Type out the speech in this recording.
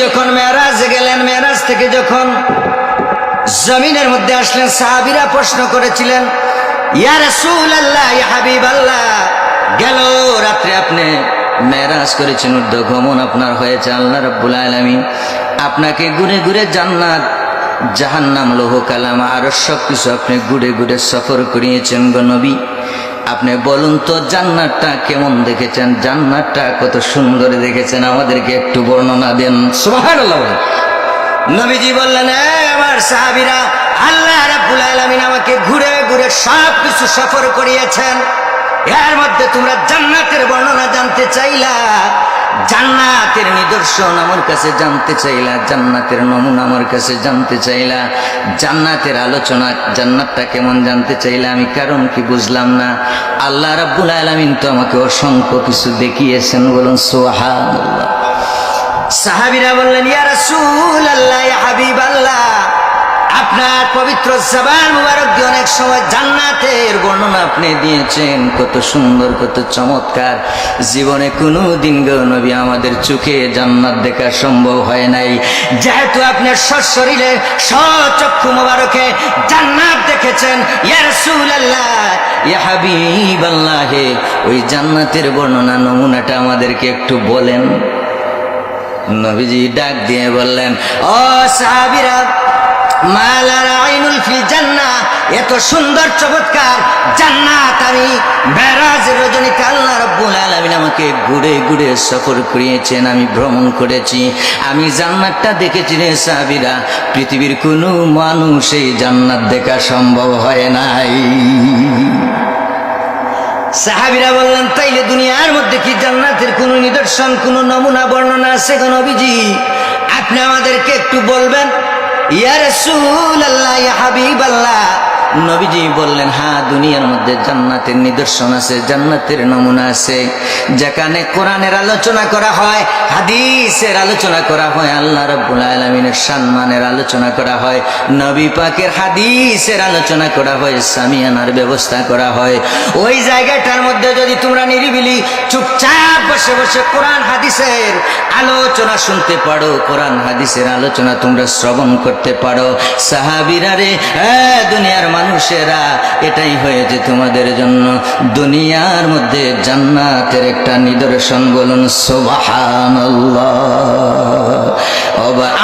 যখন মেরাজে গেলেন, মেরাজ থেকে যখন জমিনের মধ্যে আসলেন, সাহাবীরা প্রশ্ন করেছিলেন, ইয়া রাসূলুল্লাহ, ইয়া হাবিবাল্লাহ, গেল রাত্রে আপনি মেরাজ করেছেন, ঊর্ধ্বগমন আপনার হয়েছে, আল্লাহ রাব্বুল আলামিন আপনাকে ঘুরে ঘুরে জান্নাত, জাহান্নাম, লৌহ কালাম, আরো সবকিছু আপনি ঘুরে ঘুরে সফর করিয়েছেন গো নবী। আপনি বলুন তো জান্নাতটা কেমন দেখেছেন, জান্নাতটা কত সুন্দর দেখেছেন, আমাদেরকে একটু বর্ণনা দেন। সুবহানাল্লাহ। নবীজি বললেন, আমার সাহাবীরা, আল্লাহ রাব্বুল আলামিন আমাকে ঘুরে ঘুরে সবকিছু সফর করিয়েছেন, এর মধ্যে তোমরা জান্নাতের বর্ণনা জানতে চাইলা, জান্নাতের নিদর্শন আমার কাছে জানতে চাইলা, জান্নাতের নমুনা আমার কাছে জানতে চাইলা, জান্নাতের আলোচনা, জান্নাতটা কেমন জানতে চাইলা। আমি কারণ কি বুঝলাম না। আল্লাহ রাব্বুল আলামিন তো আমাকে অসংখ্য কিছু দেখিয়েছেন, বলুন সুবহানাল্লাহ। সাহাবীরা বললেন, ইয়া রাসূলুল্লাহ, ইয়া হাবিবাল্লাহ, আপনার পবিত্র জবান মুবারক দিয়ে অনেক সময় জান্নাতের বর্ণনা আপনি দিয়েছেন, কত সুন্দর, কত চমৎকার। জীবনে কোনো দিন গো নবী আমাদের চোখে জান্নাত দেখা সম্ভব হয় নাই, যেহেতু আপনার সশরীরে সচক্ষু মুবারকে জান্নাত দেখেছেন, ইয়া রাসূলুল্লাহ, ইয়া হাবিবাল্লাহ, ওই জান্নাতের বর্ণনা, নমুনাটা আমাদেরকে একটু বলেন। নবীজি ডাক দিয়ে বললেন, ও সাহাবীরা, মালার আইনুল ফিল জান্নাহ, এত সুন্দর চমৎকার জান্নাত আমি মেরাজের রজনীতে আল্লাহ রাব্বুল আলামিন আমাকে ঘুরে ঘুরে সফর করিয়েছেন, আমি ভ্রমণ করেছি, আমি জান্নাতটা দেখেছি রে সাহাবীরা, পৃথিবীর কোনো মানুষ এই জান্নাত দেখা সম্ভব হয় নাই। সাহাবীরা বললেন, তাইলে দুনিয়ার মধ্যে কি জান্নাতের কোন নিদর্শন, কোন নমুনা, বর্ণনা আছে গো নবীজি? আপনি আমাদেরকে একটু বলবেন। ইয়া রাসূলুল্লাহ, ইয়া হাবিবাল্লাহ, নবীজি বললেন, হ্যাঁ, দুনিয়ার মধ্যে জান্নাতের নিদর্শন আছে, জান্নাতের নমুনা আছে, যেখানে কোরআনের আলোচনা করা হয়, হাদিসের আলোচনা করা হয়, আল্লাহ রাব্বুল আলামিনের সম্মানের আলোচনা করা হয়, নবী পাকের হাদিসের আলোচনা করা হয়, সামিয়ানার ব্যবস্থা করা হয়। ওই জায়গাটার মধ্যে যদি তোমরা নিরিবিলি চুপচাপ বসে বসে কোরআন হাদিসের আলোচনা শুনতে পারো, কোরআন হাদিসের আলোচনা তোমরা শ্রবণ করতে পারো, সাহাবীরা রে, দুনিয়ার মানুষেরা, এটাই হয়েছে তোমাদের জন্য দুনিয়ার মধ্যে জান্নাতের একটা নিদর্শন। বলুন সুবহানাল্লাহ।